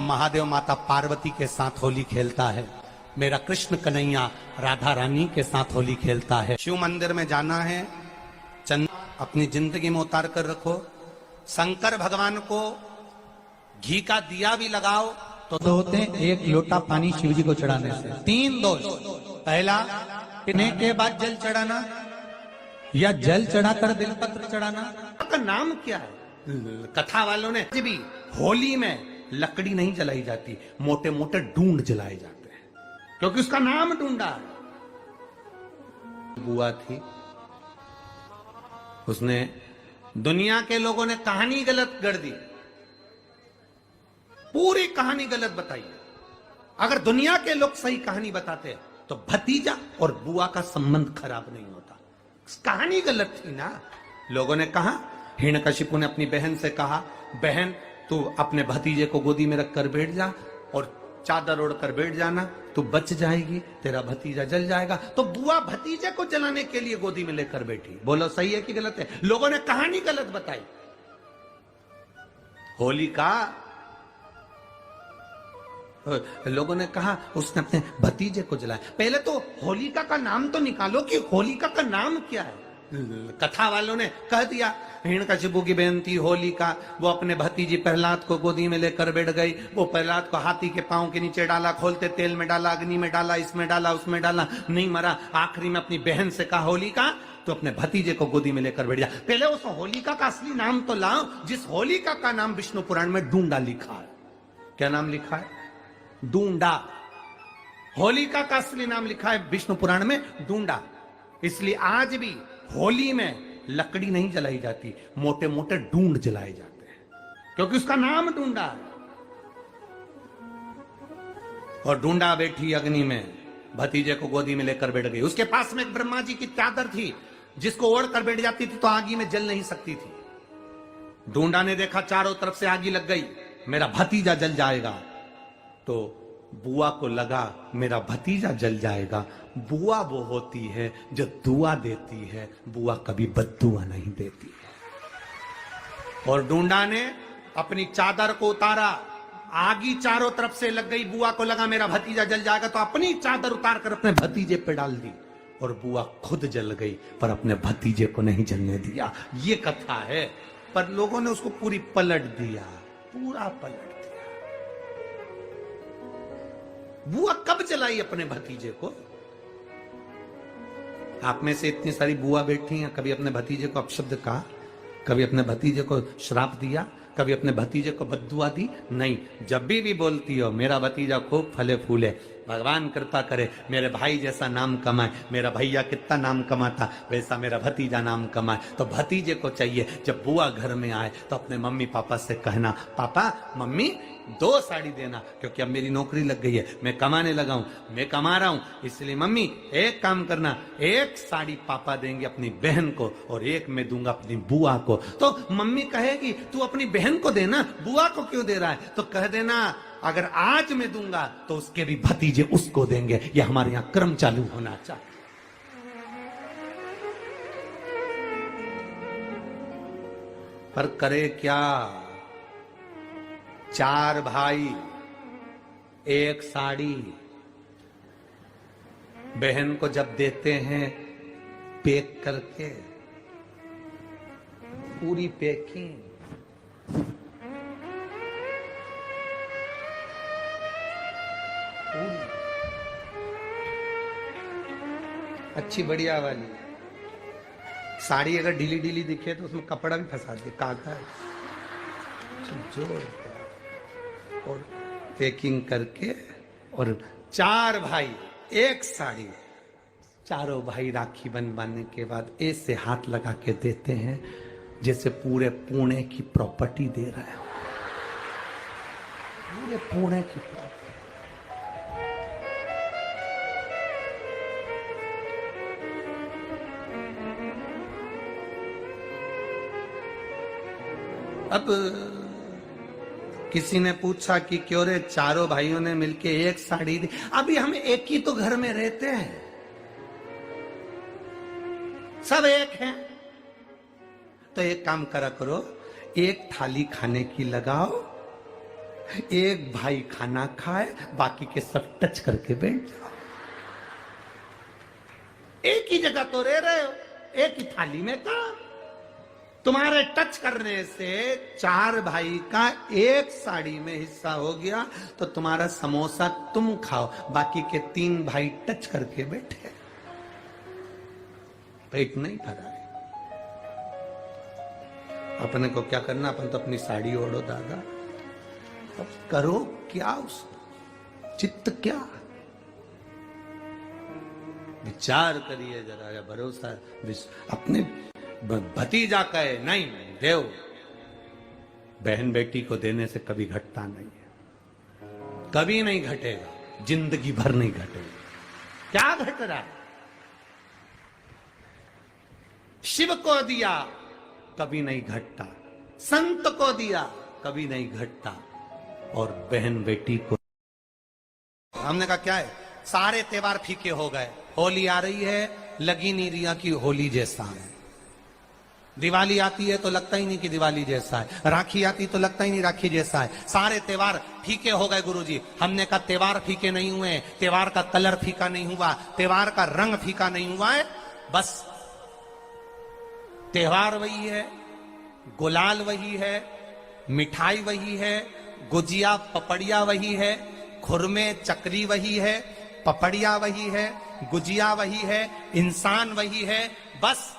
महादेव माता पार्वती के साथ होली खेलता है, मेरा कृष्ण कन्हैया राधा रानी के साथ होली खेलता है। शिव मंदिर में जाना है, चंद अपनी जिंदगी में उतार कर रखो। शंकर भगवान को घी का दिया भी लगाओ तो होते एक लोटा पानी शिव जी को चढ़ाने से 3 दोष। पहला, पीने के बाद जल चढ़ाना या जल चढ़ाकर दिलपत्र चढ़ाना। का नाम क्या है? कथा वालों ने भी होली में लकड़ी नहीं जलाई जाती, मोटे मोटे ढूंढ जलाए जाते हैं, क्योंकि उसका नाम ढूंढा है। बुआ थी, उसने दुनिया के लोगों ने कहानी गलत कर दी, पूरी कहानी गलत बताई। अगर दुनिया के लोग सही कहानी बताते तो भतीजा और बुआ का संबंध खराब नहीं होता। कहानी गलत थी ना। लोगों ने कहा, हिरण्यकशिपु ने अपनी बहन से कहा, बहन तू अपने भतीजे को गोदी में रखकर बैठ जा और चादर ओढ़कर बैठ जाना, तू बच जाएगी, तेरा भतीजा जल जाएगा। तो बुआ भतीजे को जलाने के लिए गोदी में लेकर बैठी। बोलो सही है कि गलत है? लोगों ने कहानी गलत बताई। होली का लोगों ने कहा उसने अपने भतीजे को जलाया। पहले तो होलिका का नाम तो निकालो कि होलिका का नाम क्या है। कथा वालों ने कह दिया हिरण्यकशिपु की बहन थी होलिका, वो अपने भतीजी प्रहलाद को गोदी में लेकर बैठ गई। वो प्रहलाद को हाथी के पांव के नीचे डाला, खोलते तेल में डाला, अग्नि में डाला, इसमें डाला, उसमें डाला, नहीं मरा। आखिरी में अपनी बहन से कहा होलिका तो अपने भतीजे को गोदी में लेकर बैठ जा। पहले उस होलिका का असली नाम तो लाओ, जिस होलिका का नाम विष्णु पुराण में ढूंढा लिखा है। क्या नाम लिखा है? ढूंढा। होलिका का असली नाम लिखा है विष्णु पुराण में ढूंढा। इसलिए आज भी होली में लकड़ी नहीं जलाई जाती, मोटे मोटे ढूंढ जलाए जाते हैं, क्योंकि उसका नाम ढूंढा है। और ढूंढा बैठी अग्नि में, भतीजे को गोदी में लेकर बैठ गई। उसके पास में एक ब्रह्मा जी की चादर थी, जिसको ओढ़ कर बैठ जाती थी तो आगी में जल नहीं सकती थी। ढूंढा ने देखा चारों तरफ से आगी लग गई, मेरा भतीजा जल जाएगा। तो बुआ को लगा मेरा भतीजा जल जाएगा। बुआ वो होती है जो दुआ देती है, बुआ कभी बद्दुआ नहीं देती है। और ढूंढा ने अपनी चादर को उतारा, आगी चारों तरफ से लग गई। बुआ को लगा मेरा भतीजा जल जाएगा, तो अपनी चादर उतार कर अपने भतीजे पे डाल दी और बुआ खुद जल गई, पर अपने भतीजे को नहीं जलने दिया। ये कथा है, पर लोगों ने उसको पूरी पलट दिया, पूरा पलट दिया। बुआ कब जलाई अपने भतीजे को? आप में से इतनी सारी बुआ बैठी हैं, कभी अपने भतीजे को अपशब्द कहा? कभी अपने भतीजे को श्राप दिया? कभी अपने भतीजे को बद्दुआ दी? नहीं। जब भी बोलती हो मेरा भतीजा खूब फले फूले, भगवान कृपा करे मेरे भाई जैसा नाम कमाए, मेरा भैया कितना नाम कमाता वैसा मेरा भतीजा नाम कमाए। तो भतीजे को चाहिए जब बुआ घर में आए तो अपने मम्मी पापा से कहना, पापा मम्मी 2 साड़ी देना, क्योंकि अब मेरी नौकरी लग गई है, मैं कमाने लगा हूं, मैं कमा रहा हूं, इसलिए मम्मी एक काम करना, 1 साड़ी पापा देंगे अपनी बहन को और 1 मैं दूंगा अपनी बुआ को। तो मम्मी कहेगी तू अपनी बहन को देना, बुआ को क्यों दे रहा है? तो कह देना अगर आज मैं दूंगा तो उसके भी भतीजे उसको देंगे। ये हमारे यहां क्रम चालू होना चाहिए। पर करे क्या? 4 भाई 1 साड़ी बहन को जब देते हैं पैक करके, पूरी पैकिंग, अच्छी बढ़िया वाली साड़ी। अगर ढीली ढीली दिखे तो उसमें कपड़ा भी फंसा दे, कागज जोड़ और पैकिंग करके। और 4 भाई 1 साड़ी, चारों भाई राखी बनवाने के बाद ऐसे हाथ लगा के देते हैं जैसे पूरे पुणे की प्रॉपर्टी दे रहा है, पूरे पुणे की प्रॉपर्टी। अब किसी ने पूछा कि क्यों रे चारों भाइयों ने मिलके 1 साड़ी दी? अभी हम एक ही तो घर में रहते हैं, सब एक हैं। तो एक काम करा करो, एक थाली खाने की लगाओ एक भाई खाना खाए, बाकी के सब टच करके बैठ जाओ। एक ही जगह तो रह रहे हो, एक ही थाली में काम। तुम्हारे टच करने से 4 भाई का एक साड़ी में हिस्सा हो गया, तो तुम्हारा समोसा तुम खाओ, बाकी के 3 भाई टच करके बैठे, पेट नहीं भरा है। अपने को क्या करना, अपन तो अपनी साड़ी ओढ़ो दादा, अब करो क्या, उस चित्त क्या, विचार करिए जरा, या भरोसा अपने भतीजा कहे नहीं देव, बहन बेटी को देने से कभी घटता नहीं है, कभी नहीं घटेगा, जिंदगी भर नहीं घटेगा। क्या घट रहा है? शिव को दिया कभी नहीं घटता, संत को दिया कभी नहीं घटता, और बहन बेटी को। हमने कहा क्या है, सारे त्योहार फीके हो गए, होली आ रही है, लगी नहीं रिया की होली जैसा है, दिवाली आती है तो लगता ही नहीं कि दिवाली जैसा है, राखी आती तो लगता ही नहीं राखी जैसा है, सारे त्योहार फीके हो गए गुरुजी। हमने कहा त्योहार फीके नहीं हुए, त्योहार का कलर फीका नहीं हुआ, त्योहार का रंग फीका नहीं हुआ है, बस त्योहार वही है, गुलाल वही है, मिठाई वही है, गुजिया पपड़िया वही है, खुरमे चकरी वही है, पपड़िया वही है, गुजिया वही है, इंसान वही है। बस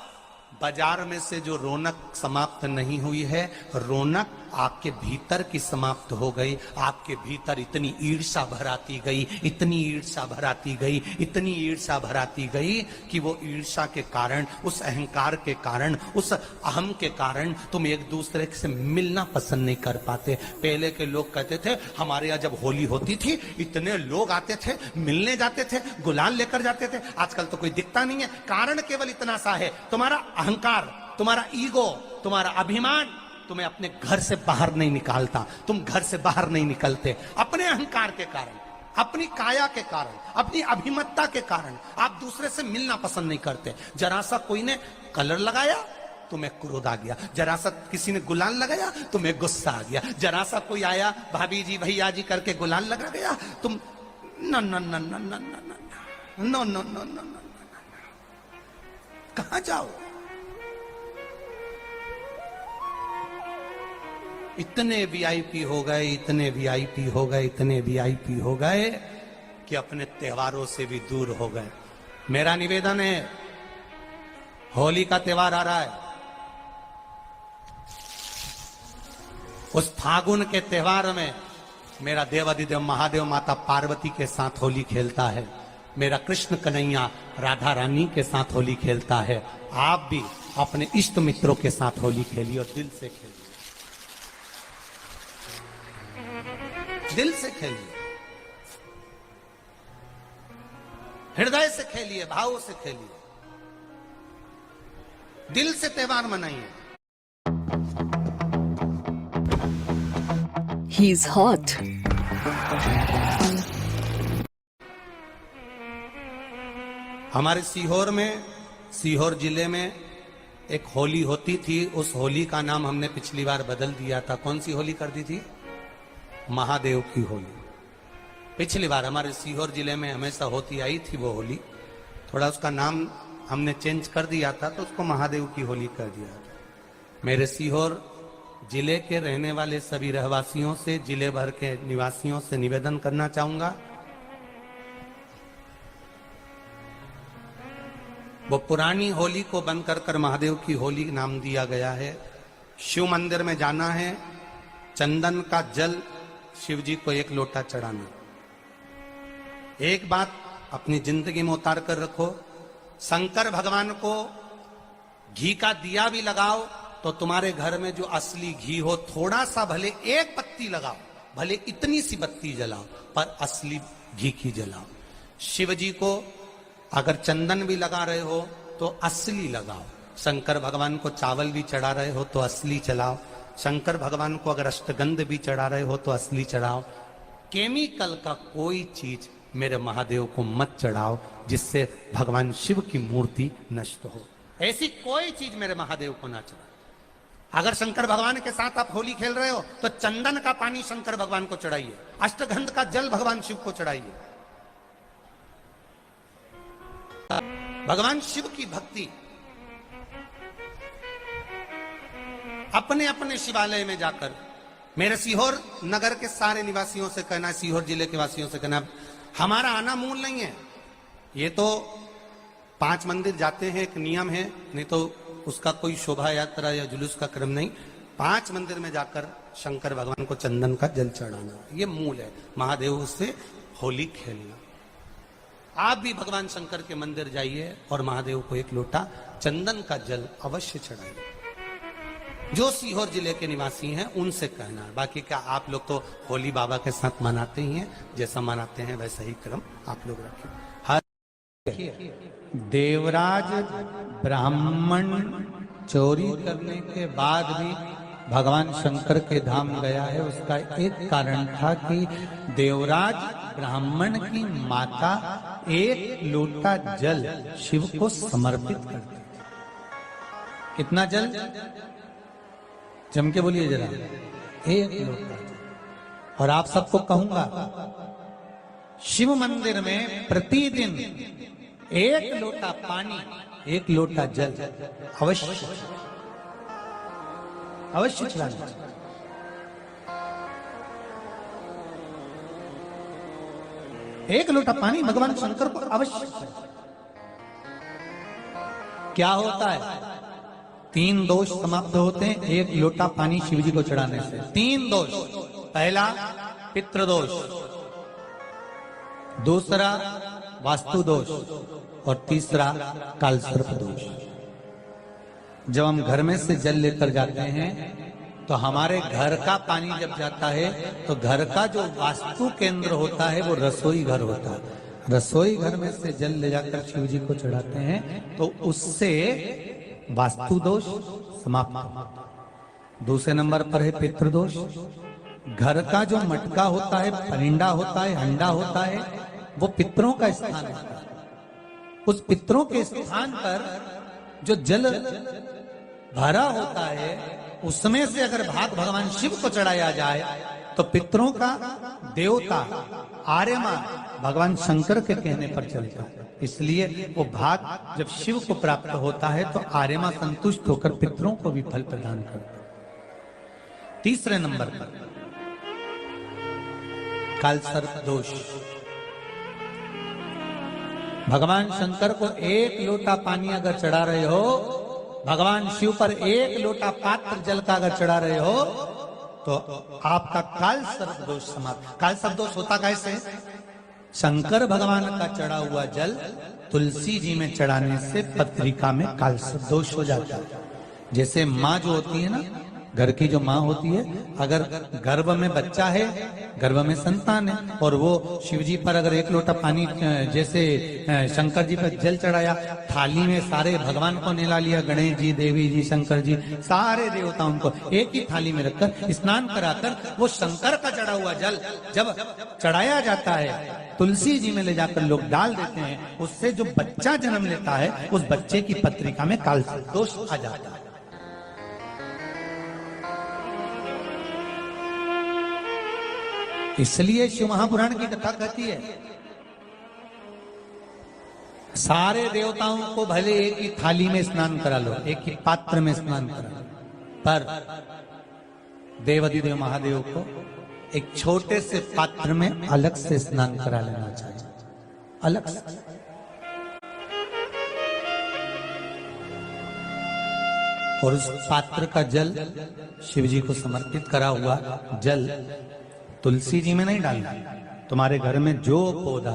बाजार में से जो रौनक समाप्त नहीं हुई है, रौनक आपके भीतर की समाप्त हो गई। आपके भीतर इतनी ईर्ष्या भराती गई, इतनी ईर्ष्या भराती गई, इतनी ईर्ष्या भराती गई कि वो ईर्ष्या के कारण, उस अहंकार के कारण, उस अहम के कारण तुम एक दूसरे से मिलना पसंद नहीं कर पाते। पहले के लोग कहते थे हमारे यहाँ जब होली होती थी इतने लोग आते थे, मिलने जाते थे, गुलाल लेकर जाते थे। आजकल तो कोई दिखता नहीं है। कारण केवल इतना सा है, तुम्हारा अहंकार, तुम्हारा ईगो, तुम्हारा अभिमान तुम्हें अपने घर से बाहर नहीं निकालता। तुम घर से बाहर नहीं निकलते अपने अहंकार के कारण, अपनी काया के कारण, अपनी अभिमतता के कारण। आप दूसरे से मिलना पसंद नहीं करते। जरा सा कोई ने कलर लगाया तुम्हें क्रोध आ गया, जरा सा किसी ने गुलाल लगाया तुम्हें गुस्सा आ गया, जरा सा कोई आया भाभी जी भैया जी करके गुलाल लगा गया, तुम न न न न न न न न न न कहां जाओ। इतने वीआईपी हो गए, इतने वीआईपी हो गए, इतने वीआईपी हो गए कि अपने त्योहारों से भी दूर हो गए। मेरा निवेदन है, होली का त्योहार आ रहा है, उस फागुन के त्योहार में मेरा देवाधिदेव महादेव माता पार्वती के साथ होली खेलता है, मेरा कृष्ण कन्हैया राधा रानी के साथ होली खेलता है। आप भी अपने इष्ट मित्रों के साथ होली खेलिए और दिल से खेलिए, दिल से खेलिए, हृदय से खेलिए, भाव से खेलिए, दिल से त्योहार मनाइए। He is hot. हमारे सीहोर में, सीहोर जिले में एक होली होती थी। उस होली का नाम हमने पिछली बार बदल दिया था। कौन सी होली कर दी थी? महादेव की होली। पिछली बार हमारे सीहोर जिले में हमेशा होती आई थी वो होली, थोड़ा उसका नाम हमने चेंज कर दिया था, तो उसको महादेव की होली कर दिया था। मेरे सीहोर जिले के रहने वाले सभी रहवासियों से, जिले भर के निवासियों से निवेदन करना चाहूंगा, वो पुरानी होली को बंद कर महादेव की होली नाम दिया गया है। शिव मंदिर में जाना है, चंदन का जल शिव जी को 1 लोटा चढ़ाना। एक बात अपनी जिंदगी में उतार कर रखो, शंकर भगवान को घी का दिया भी लगाओ तो तुम्हारे घर में जो असली घी हो, थोड़ा सा भले 1 पत्ती लगाओ, भले इतनी सी बत्ती जलाओ, पर असली घी की जलाओ। शिव जी को अगर चंदन भी लगा रहे हो तो असली लगाओ। शंकर भगवान को चावल भी चढ़ा रहे हो तो असली चढ़ाओ। शंकर भगवान को अगर अष्टगंध भी चढ़ा रहे हो तो असली चढ़ाओ। केमिकल का कोई चीज मेरे महादेव को मत चढ़ाओ जिससे भगवान शिव की मूर्ति नष्ट हो। ऐसी कोई चीज मेरे महादेव को ना चढ़ाओ। अगर शंकर भगवान के साथ आप होली खेल रहे हो तो चंदन का पानी शंकर भगवान को चढ़ाइए, अष्टगंध का जल भगवान शिव को चढ़ाइए। भगवान शिव की भक्ति अपने अपने शिवालय में जाकर, मेरे सीहोर नगर के सारे निवासियों से कहना, सीहोर जिले के वासियों से कहना, हमारा आना मूल नहीं है। ये तो 5 मंदिर जाते हैं, एक नियम है, नहीं तो उसका कोई शोभा यात्रा या जुलूस का क्रम नहीं। 5 मंदिर में जाकर शंकर भगवान को चंदन का जल चढ़ाना, ये मूल है। महादेव से होली खेलना। आप भी भगवान शंकर के मंदिर जाइए और महादेव को एक लोटा चंदन का जल अवश्य चढ़ाइए। जो सीहोर जिले के निवासी हैं उनसे कहना, बाकी क्या आप लोग तो होली बाबा के साथ मनाते ही हैं, जैसा मनाते हैं वैसा ही क्रम आप लोग रखें। हर देवराज ब्राह्मण चोरी करने के बाद भी भगवान शंकर के धाम गया है। उसका एक कारण था कि देवराज ब्राह्मण की माता एक लोटा जल शिव को समर्पित करती। कितना जल? जम के बोलिए जरा, एक लोटा। और आप सबको कहूंगा, शिव मंदिर में प्रतिदिन एक लोटा पानी, एक लोटा जल अवश्य अवश्य चढ़ाना। एक लोटा पानी भगवान शंकर को अवश्य। क्या होता है? 3 दोष समाप्त होते हैं एक लोटा पानी शिव जी को चढ़ाने से। 3 दोष। पहला पितृदोष, दूसरा वास्तु दोष और तीसरा कालसर्प दोष। जब हम घर में से जल लेकर जाते हैं तो हमारे घर का पानी जब जाता है तो घर का जो वास्तु केंद्र होता है वो रसोई घर होता है। रसोई घर में से जल ले जाकर शिव जी को चढ़ाते हैं तो उससे वास्तु दोष समाप्त। दूसरे नंबर पर है पितृदोष। घर का जो मटका होता है, परिंडा होता है, हंडा होता है, वो पितरों का स्थान होता है। उस पितरों के स्थान पर जो जल भरा होता है उसमें से अगर भाग भगवान शिव को चढ़ाया जाए तो पितरों का देवता आर्यमा भगवान शंकर के कहने पर चलता है। इसलिए वो भाग जब शिव को प्राप्त होता है तो आर्यमा संतुष्ट होकर पितरों को भी फल प्रदान करता है। तीसरे नंबर पर कालसर्प दोष। भगवान शंकर को एक लोटा पानी अगर चढ़ा रहे हो, भगवान शिव पर एक लोटा पात्र जल का अगर चढ़ा रहे हो तो आपका कालसर्प दोष समाप्त। कालसर्प दोष होता कैसे? शंकर भगवान का चढ़ा हुआ जल तुलसी जी में चढ़ाने से पत्रिका में कालसर्प दोष हो जाता है। जैसे माँ जो होती है ना, घर की जो माँ होती है, अगर गर्भ में बच्चा है, गर्भ में संतान है, और वो शिव जी पर अगर एक लोटा पानी जैसे शंकर जी पर जल चढ़ाया, थाली में सारे भगवान को निला लिया, गणेश जी, देवी जी, शंकर जी, सारे देवताओं को एक ही थाली में रखकर स्नान कराकर वो शंकर का चढ़ा हुआ जल जब चढ़ाया जाता है तुलसी जी में ले जाकर लोग डाल देते हैं, उससे जो बच्चा जन्म लेता है उस बच्चे की पत्रिका में कालसर्प दोष आ जाता है। इसलिए शिव महापुराण की कथा कहती है सारे देवताओं को भले एक ही थाली में स्नान करा लो, एक ही पात्र में स्नान करा लो, पर देवाधिदेव महादेव को एक छोटे से पात्र में अलग से स्नान करा लेना चाहिए, अलग से। और उस पात्र का जल शिव जी को समर्पित करा हुआ जल तुलसी जी में नहीं डालना। तुम्हारे घर में जो पौधा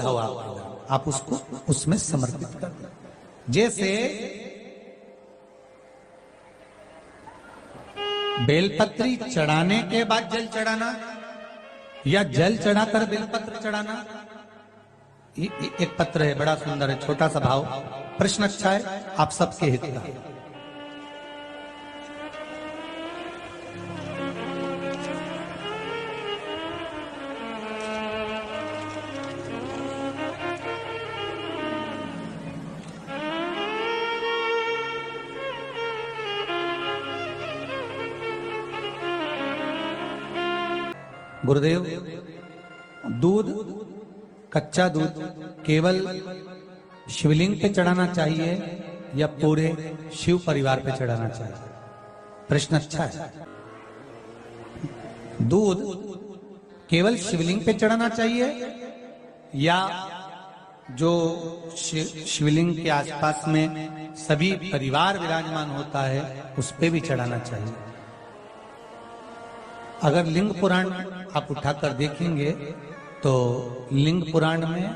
हो आप उसको उसमें समर्पित कर दो। जैसे बेलपत्री चढ़ाने के बाद जल चढ़ाना या जल चढ़ाकर बेलपत्र चढ़ाना। एक पत्र है, बड़ा सुंदर है, छोटा सा भाव, प्रश्न अच्छा है, आप सबके हित का। गुरुदेव, दूध, कच्चा दूध केवल शिवलिंग पे चढ़ाना चाहिए या पूरे शिव परिवार पे चढ़ाना चाहिए? प्रश्न अच्छा है। दूध केवल शिवलिंग पे चढ़ाना चाहिए या जो शिवलिंग के आसपास में सभी परिवार विराजमान होता है उस पे भी चढ़ाना चाहिए? अगर लिंग पुराण आप उठाकर देखेंगे तो लिंग पुराण में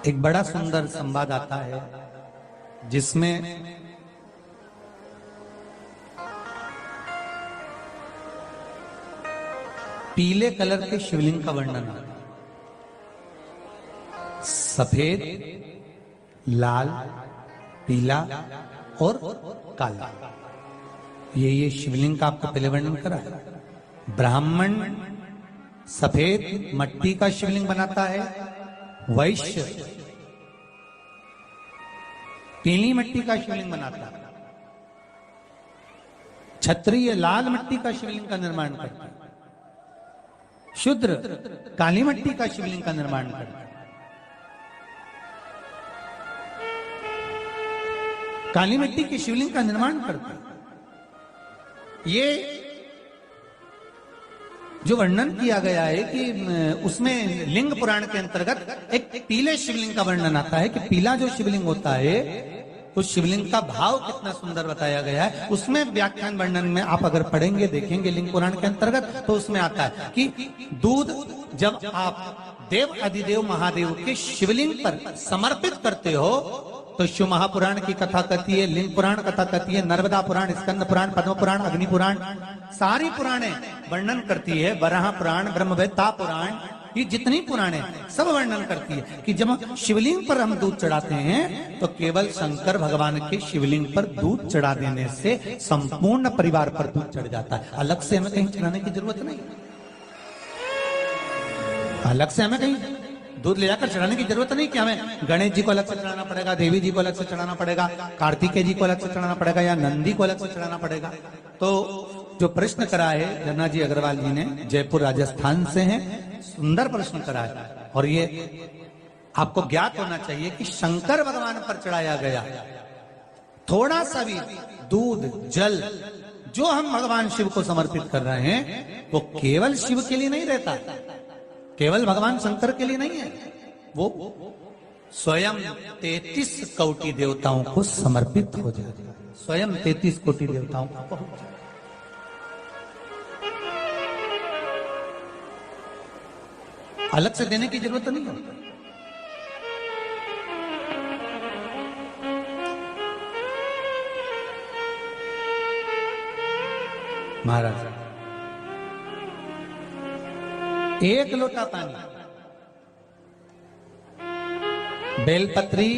एक बड़ा सुंदर संवाद आता है जिसमें पीले कलर के शिवलिंग का वर्णन है। सफेद, लाल, पीला और काला, ये शिवलिंग का आपको पहले वर्णन करा है। ब्राह्मण सफेद मट्टी का शिवलिंग बनाता है, वैश्य पीली मिट्टी का शिवलिंग बनाता है, क्षत्रिय लाल मिट्टी का शिवलिंग का निर्माण करता है, शूद्र काली मिट्टी का शिवलिंग का निर्माण करता है। काली मिट्टी के शिवलिंग का निर्माण करता है। ये जो वर्णन किया गया है कि उसमें लिंग पुराण के अंतर्गत एक पीले शिवलिंग का वर्णन आता है कि पीला जो शिवलिंग होता है उस शिवलिंग का भाव कितना सुंदर बताया गया है। उसमें व्याख्यान वर्णन में आप अगर पढ़ेंगे देखेंगे लिंग पुराण के अंतर्गत तो उसमें आता है कि दूध जब आप देव अधिदेव महादेव के शिवलिंग पर समर्पित करते हो तो शिव महापुराण की कथा कहती है, लिंग पुराण कथा कहती है, नर्मदा पुराण, स्कंद पुराण, पद्म पुराण, अग्नि पुराण, सारी पुराणे वर्णन करती है। वराह पुराण, ब्रह्मवेत्ता पुराण, ये जितनी पुराणे सब वर्णन करती है कि जब शिवलिंग पर हम दूध चढ़ाते हैं तो केवल शंकर भगवान के शिवलिंग पर दूध चढ़ा देने से संपूर्ण परिवार पर दूध चढ़ जाता है। अलग से हमें कहीं चढ़ाने की जरूरत नहीं, अलग से हमें कहीं दूध ले जाकर चढ़ाने की जरूरत नहीं कि हमें गणेश जी को अलग से चढ़ाना पड़ेगा, देवी जी को अलग से चढ़ाना पड़ेगा, कार्तिकेय जी को अलग से चढ़ाना पड़ेगा या नंदी को अलग से चढ़ाना पड़ेगा। तो जो प्रश्न करा है जन्ना जी अग्रवाल जी ने, जयपुर राजस्थान से हैं, सुंदर प्रश्न करा है और ये आपको ज्ञात होना चाहिए कि शंकर भगवान पर चढ़ाया गया थोड़ा सा भी दूध जल जो हम भगवान शिव को समर्पित कर रहे हैं वो केवल शिव के लिए नहीं रहता, केवल भगवान शंकर के लिए नहीं है, वो स्वयं 33 कोटि देवताओं को समर्पित हो जाए, स्वयं 33 कोटि देवताओं को पहुंच जाए। अलग से देने की जरूरत नहीं है। महाराज एक लोटा पानी, बेलपत्री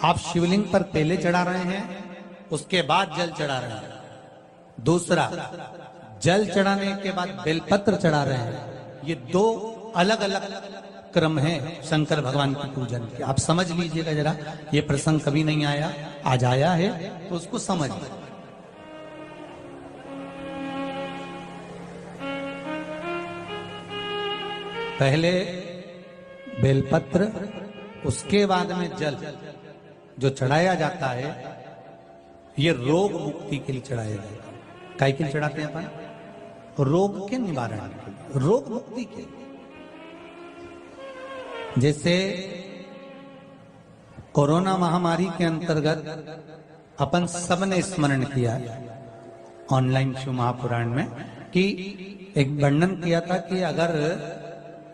आप शिवलिंग पर पहले चढ़ा रहे हैं, उसके बाद जल चढ़ा रहे हैं। दूसरा, जल चढ़ाने के बाद बेलपत्र चढ़ा रहे हैं। ये दो अलग अलग क्रम है शंकर भगवान के पूजन के। आप समझ लीजिएगा जरा, ये प्रसंग कभी नहीं आया, आज आया है तो उसको समझ। पहले बेलपत्र, उसके बाद में जल जो चढ़ाया जाता है ये रोग मुक्ति के लिए चढ़ाया जाता है। काय के लिए चढ़ाते हैं अपन? रोग के निवारण के लिए, रोग मुक्ति के लिए। जैसे कोरोना महामारी के अंतर्गत अपन सबने स्मरण किया ऑनलाइन शिव महापुराण में कि एक वर्णन किया था कि अगर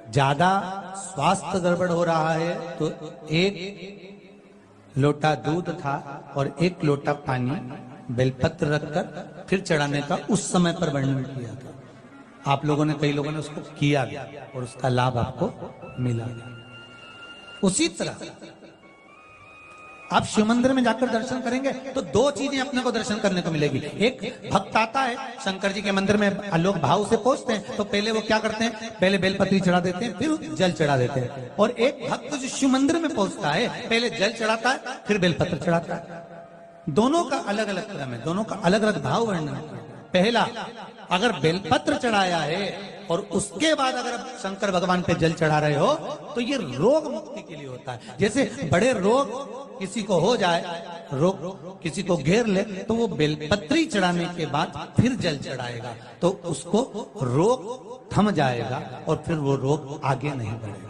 ज्यादा स्वास्थ्य गड़बड़ हो रहा है तो एक लोटा दूध था और एक लोटा पानी बेलपत्र रखकर फिर चढ़ाने का उस समय पर वर्णन किया था। आप लोगों ने, कई लोगों ने उसको किया भी और उसका लाभ आपको मिला। उसी तरह आप शिव मंदिर में जाकर दर्शन करेंगे तो दो चीजें अपने को दर्शन करने को मिलेगी। एक भक्त आता है शंकर जी के मंदिर में, लोग भाव से पहुंचते हैं तो पहले वो क्या करते हैं, पहले बेलपत्री चढ़ा देते हैं फिर जल चढ़ा देते हैं। और एक भक्त जो शिव मंदिर में पहुंचता है पहले जल चढ़ाता है फिर बेलपत्र चढ़ाता है। दोनों का अलग अलग क्रम है, दोनों का अलग अलग भाव वर्णन है। पहला, अगर बेलपत्र चढ़ाया है और उसके बाद अगर आप शंकर भगवान पे जल चढ़ा रहे हो तो ये रोग मुक्ति के लिए होता है। जैसे बड़े रोग किसी को हो जाए, रोग किसी को घेर ले, तो वो बेलपत्री चढ़ाने के बाद फिर जल चढ़ाएगा तो उसको रोग थम जाएगा और फिर वो रोग आगे नहीं बढ़ेगा।